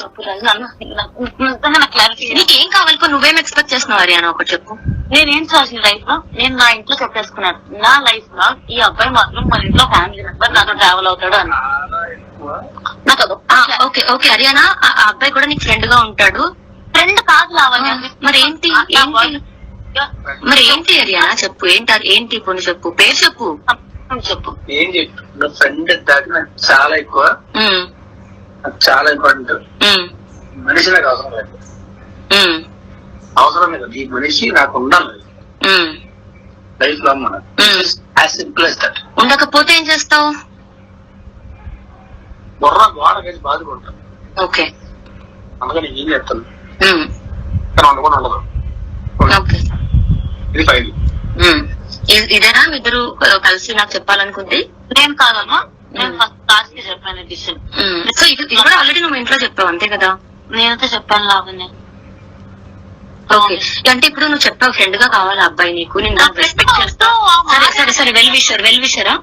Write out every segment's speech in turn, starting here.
చెప్పు నీకేం కావాలి? నువ్వేం ఎక్స్పెక్ట్ చేస్తున్నావు హరియానా? ఒకటి చెప్పు. నేనేం చేసిన లైఫ్ లో నేను నా ఇంట్లో చెప్పేసుకున్నాను. నా లైఫ్ లో ఈ అబ్బాయి మాత్రం మన ఇంట్లో ఫ్యామిలీ మెంబర్ నాతో ట్రావెల్ అవుతాడు అని. నాకు ఓకే ఓకే హరియానా, ఆ అబ్బాయి కూడా నీకు ఫ్రెండ్ గా ఉంటాడు. ఫ్రెండ్ కాదు లావణ్య. మరి ఏంటి మరి ఏంటి హరియానా? చెప్పు ఏంటి ఇప్పుడు చెప్పు, పేరు చెప్పు. చెప్పు ఏం చెప్పు. ఫ్రెండ్ దాకా నాకు చాలా ఎక్కువ, నాకు చాలా ఇంపార్టెంట్. మనిషి నాకు అవసరం లేదు, అవసరం లేదు. ఈ మనిషి నాకు ఉండాలి లైఫ్ లో. ఉండకపోతే ఏం చేస్తావు? బుర్ర గోడ కలిసి బాధపడతాను. ఓకే, అందుకని ఏం చేస్తాను ఉండకుండా ఉండదు. ఇది ఫైల్. ఇదేనా ఇద్దరు కలిసి నాకు చెప్పాలనుకుంది? నేను కాదమ్మా, నేను ఫస్ట్ క్లాస్ కి చెప్పాను డిసిషన్. సో ఇది కూడా ఆల్రెడీ నువ్వు ఇంట్లో చెప్పావు అంతే కదా? నేనైతే చెప్పాను లావణ్య. ఓకే, అంటే ఇప్పుడు నువ్వు చెప్పావు ఫ్రెండ్ గా కావాలి అబ్బాయి నీకు, నేను రెస్పెక్ట్ చేస్తా. సరే సరే వెల్ విషరా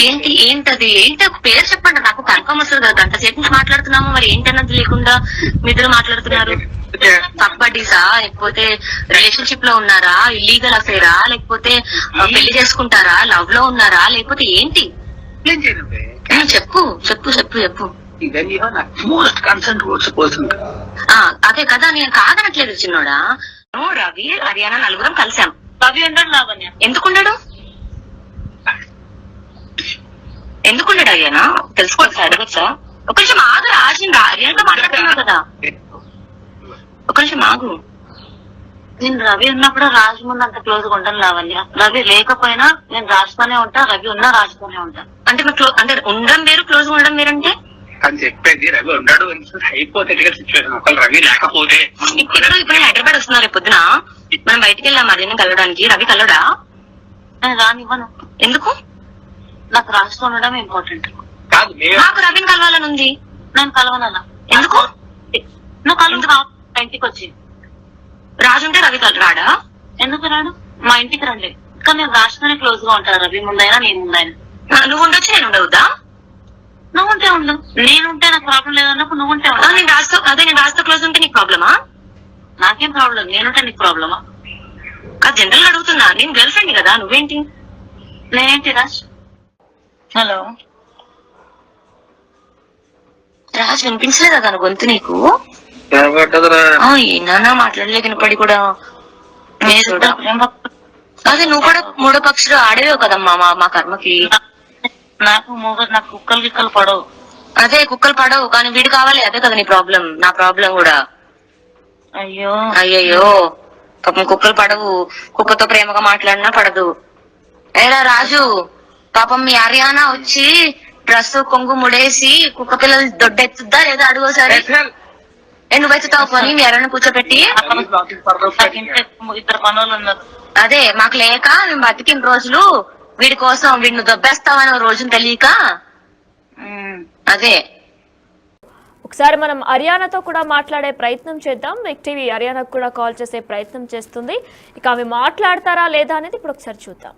ఏంటి ఏంటది ఏంటి పేరు చెప్పండి నాకు కన్ఫర్మ్ వస్తుంది కదా. గంట సేపు నుంచి మాట్లాడుతున్నాము, మరి ఏంటన్నది లేకుండా మీ ఇద్దరు మాట్లాడుతున్నారు. కబడ్డీసా లేకపోతే రిలేషన్షిప్ లో ఉన్నారా, ఇల్లీగల్ అఫేరా, లేకపోతే పెళ్లి చేసుకుంటారా, లవ్ లో ఉన్నారా, లేకపోతే ఏంటి? చెప్పు చెప్పు చెప్పు చెప్పు. అదే కదా, నేను కాదనట్లేదు చిన్నోడా. రవి హరియానా నలుగురం కలిసాం. రవి ఉండడు లావణ్య. ఎందుకుండడు హరియానా? తెలుసుకోవచ్చా, అడగచ్చా? ఒక నిమిషం ఆగు రాజు, హరియానాతో మాట్లాడుతున్నావు కదా, ఒక నిమిషం ఆగు. నేను రవి ఉన్నప్పుడు రాజు ముందు అంత క్లోజ్ గా ఉంటాను లావణ్య. రవి లేకపోయినా నేను రాజుతోనే ఉంటా, రవి ఉన్నా రాజుతోనే ఉంటా. అంటే అంటే ఉండడం వేరు, క్లోజ్ ఉండడం వేరంటే అని చెప్పేది. రవి ఉన్నాడు హైపోథెటికల్ సిచ్యువేషన్. ఒకళ్ళు రవి లేకపోతే ఇప్పుడు హైదరాబాద్ వస్తున్నారు రేపు పొద్దున, మనం బయటికి వెళ్ళాం మధ్యాహ్నం కలవడానికి. రవి కలవడా? నేను రానివ్వను. ఎందుకు? నాకు రాజుతో ఉండడం ఇంపార్టెంట్. కాదు, నాకు రవిని కలవాలని ఉంది. నేను కలవనన్నా. ఎందుకు? నువ్వు కలవ ఇంటికి వచ్చి. రాజు ఉంటే రవి రాడా? ఎందుకు రాడు? మా ఇంటికి రండి. కానీ నేను రాజుతోనే క్లోజ్ గా ఉంటాను, రవి ముందైనా నేను ముందైనా. నువ్వు ఉండొచ్చు, నేను ఉండవద్దా? నువ్వు ఉంటే ఉండు, నేనుంటే నాకు ప్రాబ్లం లేదన్నప్పుడు నువ్వు ఉంటే ఉండు. నేను రాజుతో క్లోజ్ ఉంటే నీకు ప్రాబ్లమా? నాకేం ప్రాబ్లం, నేనుంటే నీకు ప్రాబ్లమా? అది జనరల్ గా అడుగుతున్నా, నేను గర్ల్ ఫ్రెండ్ కదా, నువ్వేంటి? నేనేంటి రాజ్? హలో రాజు వినిపించలేదా తన గొంతు నీకు? ఏనా మాట్లాడలే వినపడి కూడా. అదే నువ్వు కూడా మూడో పక్షులు ఆడేవే కదమ్మా మా కర్మకి. నాకు కుక్కలు గిక్కలు పడవు. అదే కుక్కలు పడవు, కానీ వీడు కావాలి. అదే కదా నీ ప్రాబ్లం, నా ప్రాబ్లం కూడా. అయ్యో అయ్యయ్యో, పాపం కుక్కలు పడవు. కుక్కతో ప్రేమగా మాట్లాడినా పడదు. ఏరా రాజు, పాపం మీ హరియానా వచ్చి డ్రెస్ కొంగు ముడేసి కుక్క పిల్లలు దొడ్డెత్తుద్దా లేదా అడుగోసారి. నువ్వు ఎత్తుతావు పని మీ హరియానా కూర్చోబెట్టి. ఇద్దరు పనులు ఉన్నారు. అదే మాకు లేక మేము బతికిన రోజులు వీడి కోసం, వీడిని దొబ్బేస్తామని రోజును తెలియక. అదే ఒకసారి మనం హరియానాతో కూడా మాట్లాడే ప్రయత్నం చేద్దాం. టీవీ హరియానాకు కూడా కాల్ చేసే ప్రయత్నం చేస్తుంది. ఇక ఆమె మాట్లాడతారా లేదా అనేది ఇప్పుడు ఒకసారి చూద్దాం.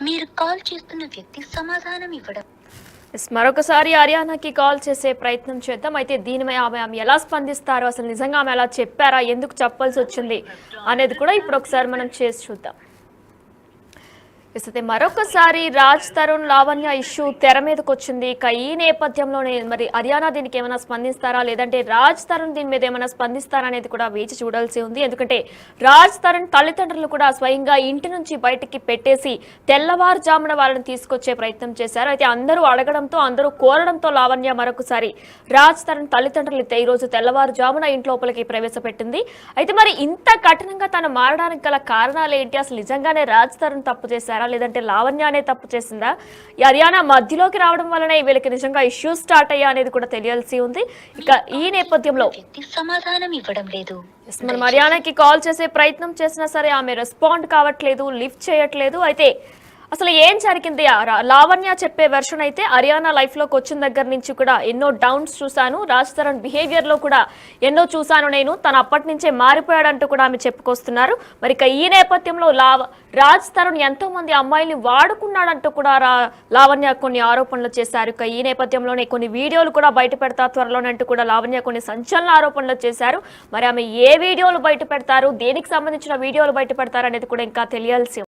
మీరు కాల్ చేస్తున్న వ్యక్తి సమాధానం ఇవ్వడం. మరొకసారి హరియానాకి కాల్ చేసే ప్రయత్నం చేద్దాం. అయితే దీనిపై ఆమె ఎలా స్పందిస్తారో, అసలు నిజంగా ఆమె అలా చెప్పారా, ఎందుకు చెప్పాల్సి వచ్చింది అనేది కూడా ఇప్పుడు ఒకసారి మనం చేసి చూద్దాం. అయితే మరొకసారి రాజ్ తరుణ్ లావణ్య ఇష్యూ తెర మీదకి వచ్చింది. ఇక ఈ నేపథ్యంలోనే మరి హరియానా దీనికి ఏమైనా స్పందిస్తారా, లేదంటే రాజ్ తరుణ్ దీని మీద ఏమైనా స్పందిస్తారా అనేది కూడా వేచి చూడాల్సి ఉంది. ఎందుకంటే రాజ్ తరుణ్ తల్లిదండ్రులు కూడా స్వయంగా ఇంటి నుంచి బయటికి పెట్టేసి తెల్లవారుజామున వాళ్ళని తీసుకొచ్చే ప్రయత్నం చేశారు. అయితే అందరూ అడగడంతో, అందరూ కోరడంతో లావణ్య మరొకసారి రాజ్ తరుణ్ తల్లిదండ్రులు ఈ రోజు తెల్లవారుజామున ఇంట్లోపలికి ప్రవేశపెట్టింది. అయితే మరి ఇంత కఠినంగా తను మారడానికి గల కారణాలు ఏంటి, అసలు నిజంగానే రాజ్ తరుణ్ తప్పు చేశారా, చేశారా, లేదంటే లావణ్యనే తప్పు చేసిందా, ఈ అరియానా మధ్యలోకి రావడం వల్లనే వీళ్ళకి నిజంగా ఇష్యూస్ స్టార్ట్ అయ్యా అనేది కూడా తెలియాల్సి ఉంది. ఇక ఈ నేపథ్యంలో వ్యక్తి సమాధానం ఇవ్వడం లేదు. మనం అరియానాకి కాల్ చేసే ప్రయత్నం చేసినా సరే ఆమె రెస్పాండ్ కావట్లేదు, లిఫ్ట్ చేయట్లేదు. అయితే అసలు ఏం జరిగింది? లావణ్య చెప్పే వెర్షన్ అయితే అరియానా లైఫ్ లోకి వచ్చిన దగ్గర నుంచి కూడా ఎన్నో డౌన్స్ చూశాను, రాజ్ తరుణ్ బిహేవియర్ లో కూడా ఎన్నో చూశాను నేను, తను అప్పటి నుంచే మారిపోయాడంటూ కూడా ఆమె చెప్పుకొస్తున్నారు. మరి ఇక ఈ నేపథ్యంలో రాజ్ తరుణ్ ఎంతో మంది అమ్మాయిల్ని వాడుకున్నాడంటూ కూడా లావణ్య కొన్ని ఆరోపణలు చేశారు. ఇక ఈ నేపథ్యంలోనే కొన్ని వీడియోలు కూడా బయట పెడతా త్వరలోనంటూ కూడా లావణ్య కొన్ని సంచలన ఆరోపణలు చేశారు. మరి ఆమె ఏ వీడియోలు బయట పెడతారు, దేనికి సంబంధించిన వీడియోలు బయట పెడతారు అనేది కూడా ఇంకా తెలియాల్సి